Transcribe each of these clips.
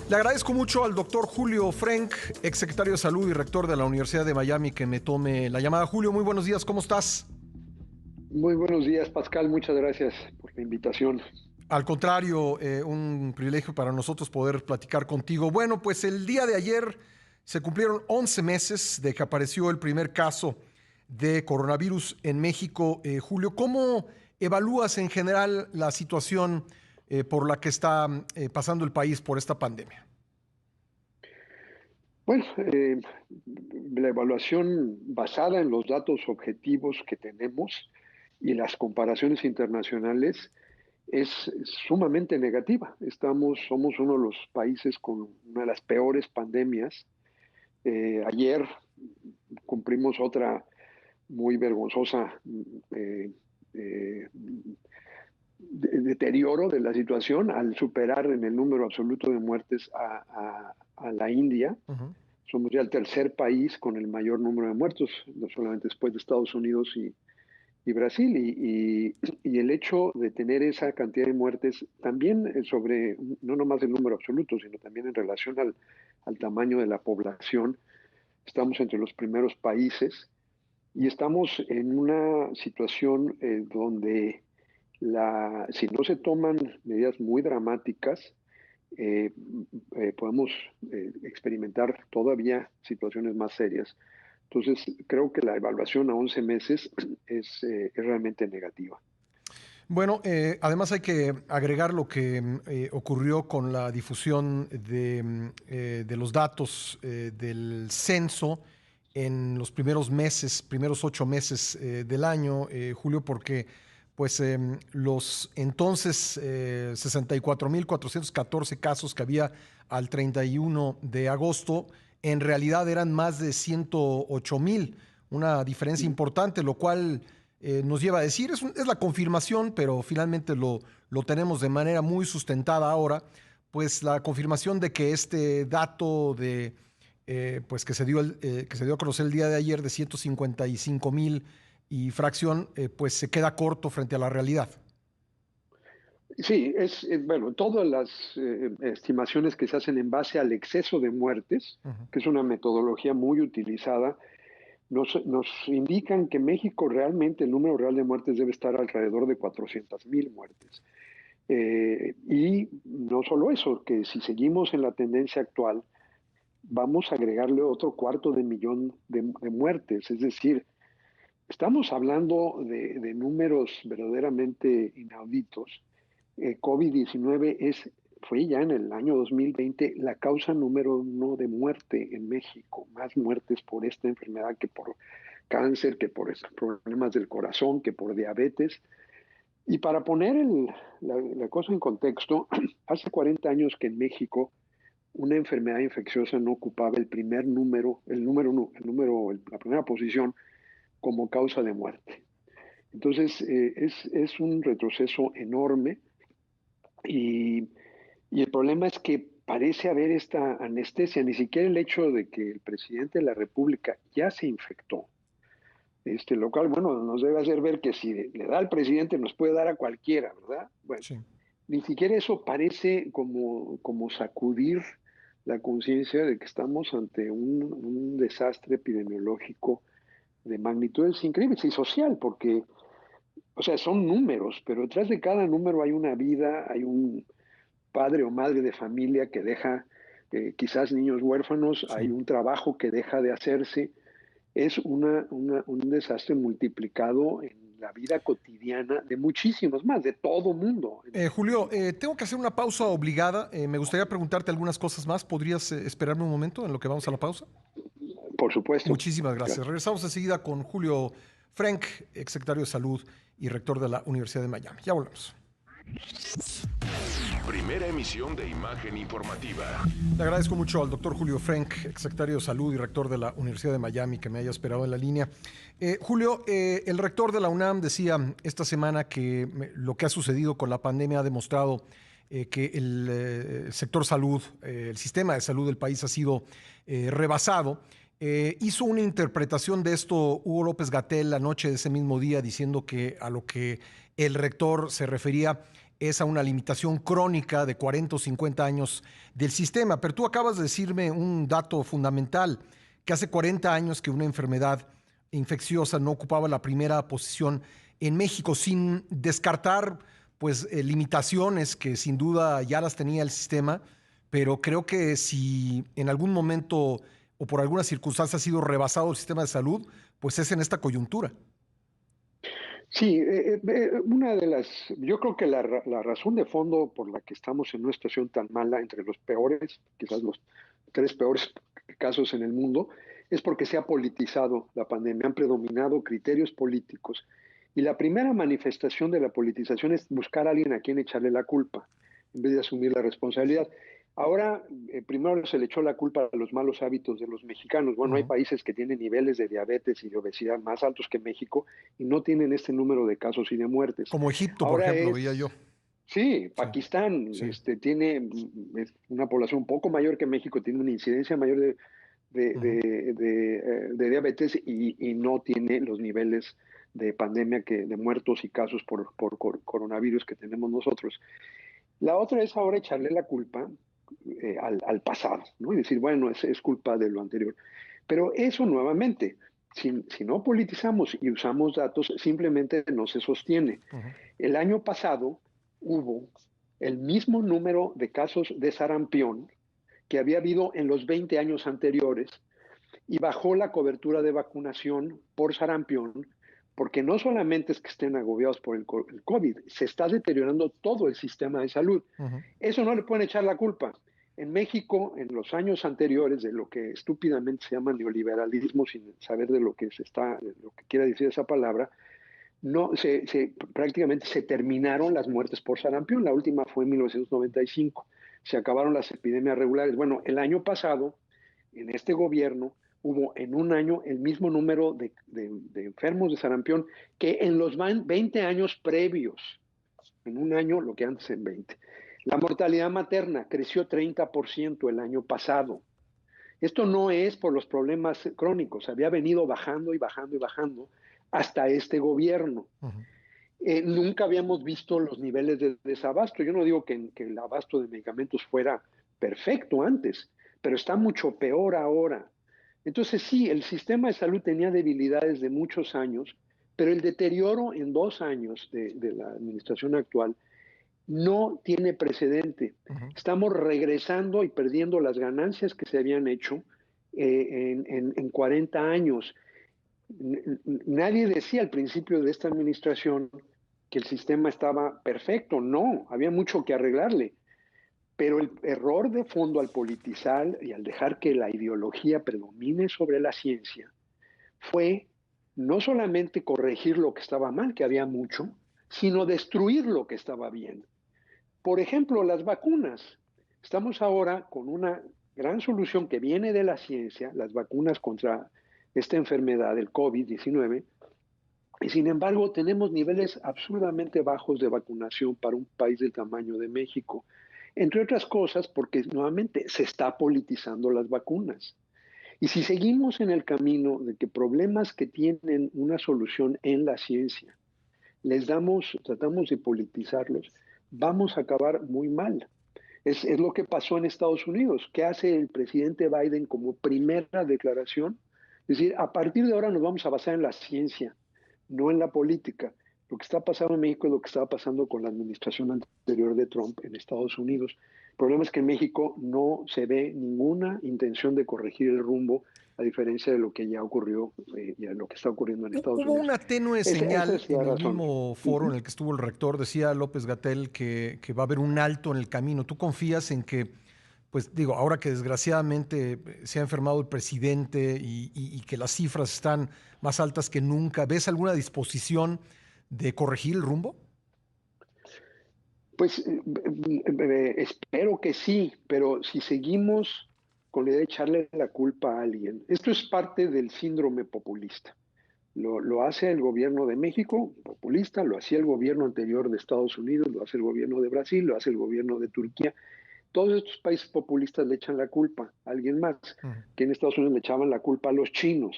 Le agradezco mucho al doctor Julio Frenk, exsecretario de Salud y rector de la Universidad de Miami, que me tome la llamada. Julio, muy buenos días, ¿cómo estás? Muy buenos días, Pascal. Muchas gracias por la invitación. Al contrario, un privilegio para nosotros poder platicar contigo. Bueno, pues el día de ayer se cumplieron 11 meses de que apareció el primer caso de coronavirus en México. Julio, ¿cómo evalúas en general la situación por la que está pasando el país por esta pandemia? Bueno, la evaluación basada en los datos objetivos que tenemos y las comparaciones internacionales es sumamente negativa. Somos uno de los países con una de las peores pandemias. Ayer cumplimos otra muy vergonzosa deterioro de la situación al superar en el número absoluto de muertes a la India. Ujú. Somos ya el tercer país con el mayor número de muertos, no solamente después de Estados Unidos y Brasil. Y el hecho de tener esa cantidad de muertes también sobre, no nomás el número absoluto, sino también en relación al tamaño de la población, estamos entre los primeros países y estamos en una situación donde si no se toman medidas muy dramáticas, eh, podemos experimentar todavía situaciones más serias. Entonces, creo que la evaluación a 11 meses es realmente negativa. Bueno, además hay que agregar lo que ocurrió con la difusión de los datos del censo en los primeros meses, primeros 8 meses del año, Julio, porque pues los entonces 64.414 casos que había al 31 de agosto, en realidad eran más de 108,000, una diferencia importante, lo cual nos lleva a decir, es la confirmación, pero finalmente lo tenemos de manera muy sustentada ahora, pues la confirmación de que este dato pues que se dio a conocer el día de ayer de 155,000 y fracción, pues se queda corto frente a la realidad. Sí, bueno, todas las estimaciones que se hacen en base al exceso de muertes, Ujú. que es una metodología muy utilizada, nos indican que México realmente, el número real de muertes debe estar alrededor de 400,000 muertes. Y no solo eso, que si seguimos en la tendencia actual, vamos a agregarle otro cuarto de millón de muertes. Es decir, estamos hablando de números verdaderamente inauditos. COVID-19 fue ya en el año 2020 la causa número uno de muerte en México, más muertes por esta enfermedad que por cáncer, que por problemas del corazón, que por diabetes. Y para poner la cosa en contexto, hace 40 años que en México una enfermedad infecciosa no ocupaba el primer número, la primera posición como causa de muerte. Entonces, es un retroceso enorme y, y el problema es que parece haber esta anestesia, ni siquiera el hecho de que el presidente de la República ya se infectó, lo cual, bueno, nos debe hacer ver que si le da al presidente nos puede dar a cualquiera, ¿verdad? Bueno, Sí. ni siquiera eso parece como sacudir la conciencia de que estamos ante un desastre epidemiológico de magnitudes increíbles y social, porque, o sea, son números, pero detrás de cada número hay una vida, hay un padre o madre de familia que deja quizás niños huérfanos, Sí. hay un trabajo que deja de hacerse, es un desastre multiplicado en la vida cotidiana de muchísimos más, de todo mundo en Julio, México. tengo que hacer una pausa obligada. Me gustaría preguntarte algunas cosas más. ¿Podrías esperarme un momento en lo que vamos a la pausa? Por supuesto, Muchísimas Pascal. gracias. Regresamos enseguida con Julio Frenk, exsecretario de Salud y rector de la Universidad de Miami. Ya volvemos. Primera emisión de Imagen Informativa. Le agradezco mucho al doctor Julio Frenk, exsecretario de Salud y rector de la Universidad de Miami, que me haya esperado en la línea. Julio, el rector de la UNAM decía esta semana que lo que ha sucedido con la pandemia ha demostrado que el sector salud, el sistema de salud del país ha sido rebasado. Hizo una interpretación de esto Hugo López Gatell la noche de ese mismo día, diciendo que a lo que el rector se refería es a una limitación crónica de 40 o 50 años del sistema. Pero tú acabas de decirme un dato fundamental, que hace 40 años que una enfermedad infecciosa no ocupaba la primera posición en México, sin descartar pues limitaciones que sin duda ya las tenía el sistema, pero creo que si en algún momento o por alguna circunstancia ha sido rebasado el sistema de salud, pues es en esta coyuntura. Sí, yo creo que la razón de fondo por la que estamos en una situación tan mala, entre los peores, quizás los tres peores casos en el mundo, es porque se ha politizado la pandemia, han predominado criterios políticos. Y la primera manifestación de la politización es buscar a alguien a quien echarle la culpa, en vez de asumir la responsabilidad. Ahora, primero se le echó la culpa a los malos hábitos de los mexicanos. Bueno, hay países que tienen niveles de diabetes y de obesidad más altos que México y no tienen este número de casos y de muertes. Como Egipto, por Ahora ejemplo, veía yo. Sí, Pakistán Sí. Tiene una población un poco mayor que México, tiene una incidencia mayor de diabetes y no tiene los niveles de pandemia, de muertos y casos por coronavirus que tenemos nosotros. La otra es ahora echarle la culpa al pasado, ¿no? Y decir, bueno, es culpa de lo anterior. Pero eso nuevamente, si no politizamos y usamos datos, simplemente no se sostiene. El año pasado hubo el mismo número de casos de sarampión que había habido en los 20 años anteriores y bajó la cobertura de vacunación por sarampión, porque no solamente es que estén agobiados por el COVID, se está deteriorando todo el sistema de salud. Eso no le pueden echar la culpa. En México, en los años anteriores, de lo que estúpidamente se llama neoliberalismo, sin saber de lo que lo que quiere decir esa palabra, no, prácticamente se terminaron las muertes por sarampión. La última fue en 1995. Se acabaron las epidemias regulares. Bueno, el año pasado, en este gobierno, hubo en un año el mismo número de enfermos de sarampión que en los 20 años previos. En un año, lo que antes en 20. La mortalidad materna creció 30% el año pasado. Esto no es por los problemas crónicos, había venido bajando y bajando y bajando hasta este gobierno. Nunca habíamos visto los niveles de desabasto. Yo no digo que el abasto de medicamentos fuera perfecto antes, pero está mucho peor ahora. Entonces sí, el sistema de salud tenía debilidades de muchos años, pero el deterioro en 2 años de la administración actual no tiene precedente. Estamos regresando y perdiendo las ganancias que se habían hecho en 40 años. Nadie decía al principio de esta administración que el sistema estaba perfecto. No, había mucho que arreglarle. Pero el error de fondo al politizar y al dejar que la ideología predomine sobre la ciencia fue no solamente corregir lo que estaba mal, que había mucho, sino destruir lo que estaba bien. Por ejemplo, las vacunas. Estamos ahora con una gran solución que viene de la ciencia, las vacunas contra esta enfermedad, el COVID-19, y sin embargo tenemos niveles absurdamente bajos de vacunación para un país del tamaño de México. Entre otras cosas porque nuevamente se está politizando las vacunas. Y si seguimos en el camino de que problemas que tienen una solución en la ciencia, tratamos de politizarlos, vamos a acabar muy mal. Es lo que pasó en Estados Unidos. ¿Qué hace el presidente Biden como primera declaración? Es decir, a partir de ahora nos vamos a basar en la ciencia, no en la política. Lo que está pasando en México es lo que estaba pasando con la administración anterior de Trump en Estados Unidos. El problema es que en México no se ve ninguna intención de corregir el rumbo, a diferencia de lo que ya ocurrió, lo que está ocurriendo en Estados Hubo Unidos. una tenue Esa señal es la en el razón. mismo foro en el que estuvo el rector, decía López-Gatell que va a haber un alto en el camino. ¿Tú confías en que, pues digo, ahora que desgraciadamente se ha enfermado el presidente y que las cifras están más altas que nunca, ¿ves alguna disposición de corregir el rumbo? Pues espero que sí, pero si seguimos con la idea de echarle la culpa a alguien, esto es parte del síndrome populista. Lo hace el gobierno de México, populista, lo hacía el gobierno anterior de Estados Unidos, lo hace el gobierno de Brasil, lo hace el gobierno de Turquía. Todos estos países populistas le echan la culpa a alguien más, que en Estados Unidos le echaban la culpa a los chinos.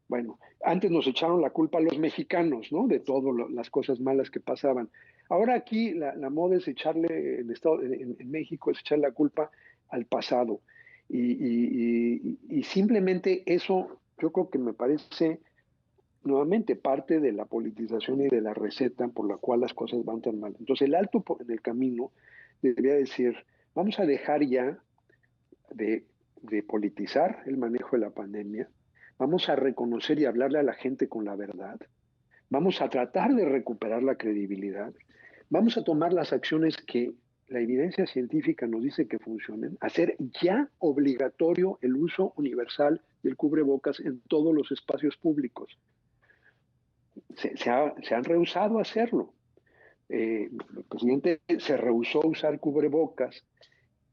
Bueno, antes nos echaron la culpa a los mexicanos, ¿no? De todas las cosas malas que pasaban. Ahora aquí la moda es echarle, en México es echarle la culpa al pasado. Y simplemente eso yo creo que me parece nuevamente parte de la politización y de la receta por la cual las cosas van tan mal. Entonces el alto en el camino debería decir, vamos a dejar ya de politizar el manejo de la pandemia, vamos a reconocer y hablarle a la gente con la verdad, vamos a tratar de recuperar la credibilidad, vamos a tomar las acciones que la evidencia científica nos dice que funcionen, hacer ya obligatorio el uso universal del cubrebocas en todos los espacios públicos. Se han rehusado a hacerlo. El presidente se rehusó a usar cubrebocas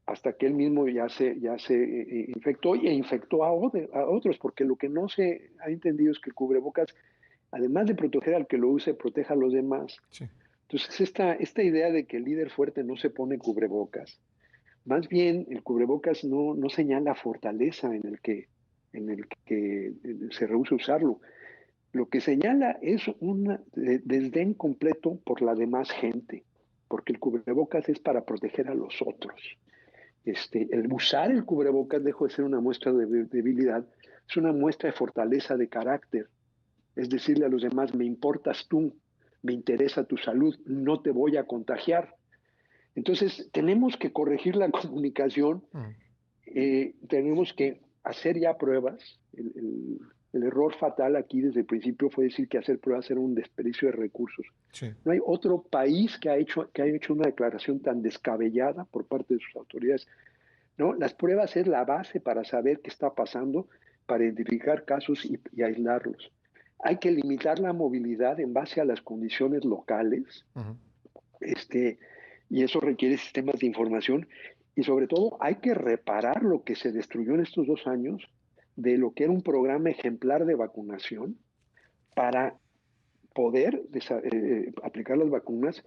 hasta que él mismo ya se infectó e infectó a otros, porque lo que no se ha entendido es que el cubrebocas, además de proteger al que lo use, proteja a los demás. Sí. Entonces, esta idea de que el líder fuerte no se pone cubrebocas, más bien el cubrebocas no señala fortaleza en el que se rehúsa a usarlo. Lo que señala es un desdén completo por la demás gente, porque el cubrebocas es para proteger a los otros. El usar el cubrebocas dejó de ser una muestra de debilidad, es una muestra de fortaleza de carácter. Es decirle a los demás, me importas tú, me interesa tu salud, no te voy a contagiar. Entonces, tenemos que corregir la comunicación, tenemos que hacer ya pruebas. El error fatal aquí desde el principio fue decir que hacer pruebas era un desperdicio de recursos. Sí. No hay otro país que haya hecho una declaración tan descabellada por parte de sus autoridades. ¿No? Las pruebas es la base para saber qué está pasando, para identificar casos y aislarlos. Hay que limitar la movilidad en base a las condiciones locales, y eso requiere sistemas de información, y sobre todo hay que reparar lo que se destruyó en estos 2 años de lo que era un programa ejemplar de vacunación para poder aplicar las vacunas.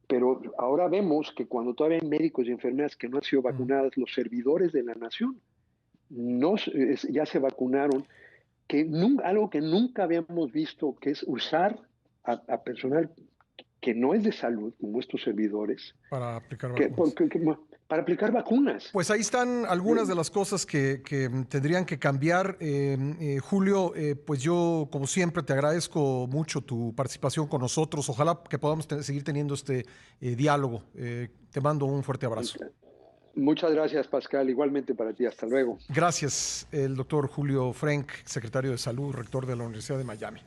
Pero ahora vemos que cuando todavía hay médicos y enfermeras que no han sido vacunadas, los servidores de la nación ya se vacunaron, algo que nunca habíamos visto, que es usar a personal que no es de salud, como estos servidores, Para aplicar vacunas. Para aplicar vacunas. Pues ahí están algunas de las cosas que tendrían que cambiar. Julio, pues yo, como siempre, te agradezco mucho tu participación con nosotros. Ojalá que podamos seguir teniendo este diálogo. Te mando un fuerte abrazo. Muchas gracias, Pascal. Igualmente para ti. Hasta luego. Gracias, el doctor Julio Frenk, secretario de Salud, rector de la Universidad de Miami.